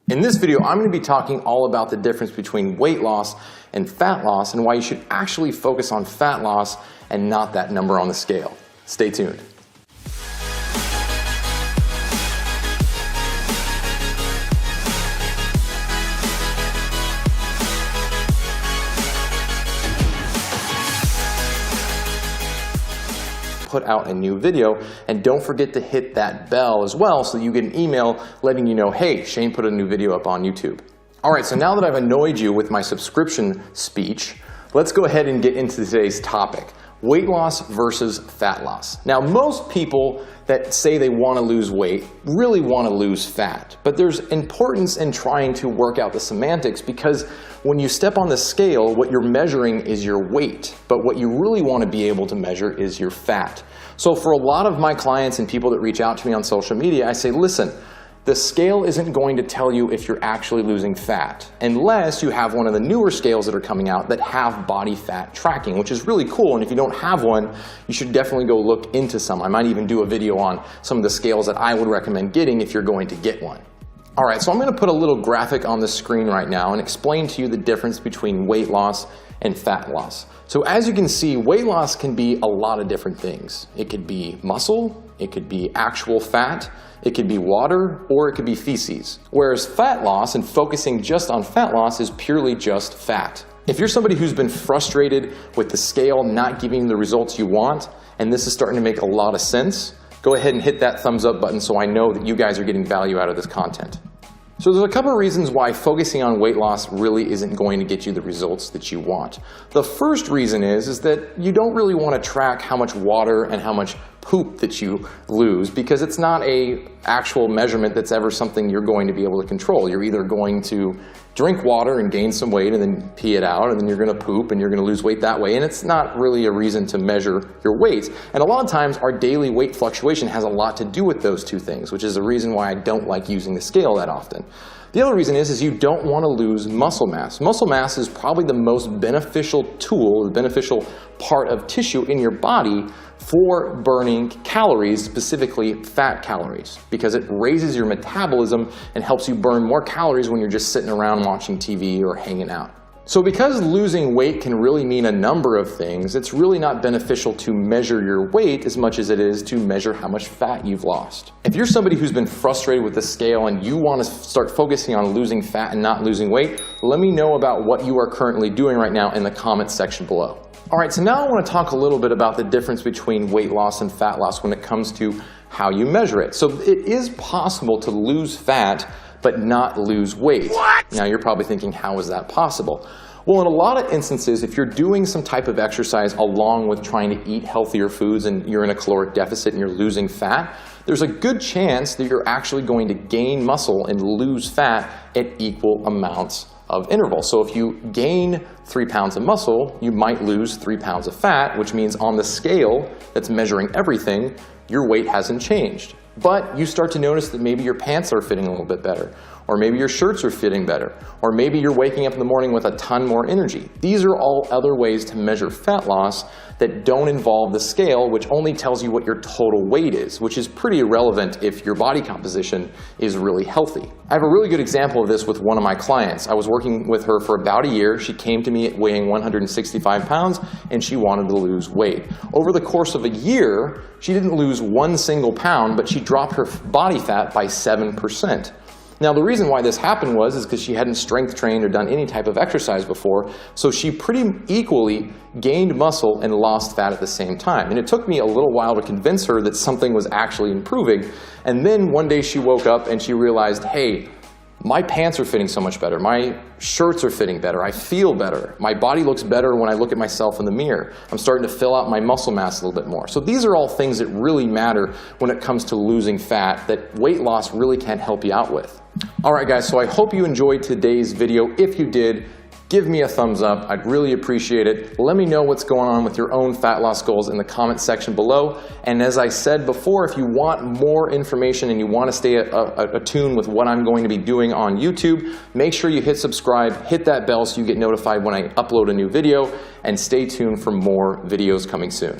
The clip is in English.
In this video, I'm going to be talking all about the difference between weight loss and fat loss and why you should actually focus on fat loss and not that number on the scale. Stay tuned. Put out a new video, and don't forget to hit that bell as well so that you get an email letting you know, hey, Shane put a new video up on YouTube. Alright, so now that I've annoyed you with my subscription speech, let's go ahead and get into today's topic. Weight loss versus fat loss. Now, most people that say they want to lose weight really want to lose fat, but there's importance in trying to work out the semantics because when you step on the scale, what you're measuring is your weight, but what you really want to be able to measure is your fat. So for a lot of my clients and people that reach out to me on social media, I say, listen, the scale isn't going to tell you if you're actually losing fat unless you have one of the newer scales that are coming out that have body fat tracking, which is really cool. And if you don't have one, you should definitely go look into some. I might even do a video on some of the scales that I would recommend getting if you're going to get one. Alright, so I'm going to put a little graphic on the screen right now and explain to you the difference between weight loss and fat loss. So as you can see, weight loss can be a lot of different things. It could be muscle, it could be actual fat, it could be water, or it could be feces. Whereas fat loss and focusing just on fat loss is purely just fat. If you're somebody who's been frustrated with the scale not giving you the results you want, and this is starting to make a lot of sense, go ahead and hit that thumbs up button so I know that you guys are getting value out of this content. So there's a couple of reasons why focusing on weight loss really isn't going to get you the results that you want. The first reason is that you don't really want to track how much water and how much poop that you lose because it's not an actual measurement that's ever something you're going to be able to control. You're either going to drink water and gain some weight and then pee it out, and then you're going to poop and you're going to lose weight that way, and it's not really a reason to measure your weight. And a lot of times our daily weight fluctuation has a lot to do with those two things, which is the reason why I don't like using the scale that often. The other reason is you don't want to lose muscle mass. Muscle mass is probably the most beneficial tool, the beneficial part of tissue in your body for burning calories, specifically fat calories, because it raises your metabolism and helps you burn more calories when you're just sitting around watching TV or hanging out. So because losing weight can really mean a number of things, it's really not beneficial to measure your weight as much as it is to measure how much fat you've lost. If you're somebody who's been frustrated with the scale and you want to start focusing on losing fat and not losing weight, let me know about what you are currently doing right now in the comments section below. Alright, so now I want to talk a little bit about the difference between weight loss and fat loss when it comes to how you measure it. So it is possible to lose fat but not lose weight. What? Now you're probably thinking, how is that possible? Well, in a lot of instances, if you're doing some type of exercise along with trying to eat healthier foods and you're in a caloric deficit and you're losing fat, there's a good chance that you're actually going to gain muscle and lose fat at equal amounts of interval. So if you gain 3 pounds of muscle, you might lose 3 pounds of fat, which means on the scale that's measuring everything, your weight hasn't changed. But you start to notice that maybe your pants are fitting a little bit better, or maybe your shirts are fitting better, or maybe you're waking up in the morning with a ton more energy. These are all other ways to measure fat loss that don't involve the scale, which only tells you what your total weight is, which is pretty irrelevant if your body composition is really healthy. I have a really good example of this with one of my clients. I was working with her for about a year. She came to me weighing 165 pounds and she wanted to lose weight. Over the course of a year, she didn't lose 1 single pound, but she dropped her body fat by 7%. Now the reason why this happened was because she hadn't strength trained or done any type of exercise before, so she pretty equally gained muscle and lost fat at the same time. And it took me a little while to convince her that something was actually improving, and then one day she woke up and she realized, hey, my pants are fitting so much better, my shirts are fitting better, I feel better, my body looks better when I look at myself in the mirror, I'm starting to fill out my muscle mass a little bit more. So these are all things that really matter when it comes to losing fat that weight loss really can't help you out with. Alright guys, so I hope you enjoyed today's video. If you did, give me a thumbs up. I'd really appreciate it. Let me know what's going on with your own fat loss goals in the comment section below. And as I said before, if you want more information and you want to stay attuned with what I'm going to be doing on YouTube, make sure you hit subscribe, hit that bell so you get notified when I upload a new video, and stay tuned for more videos coming soon.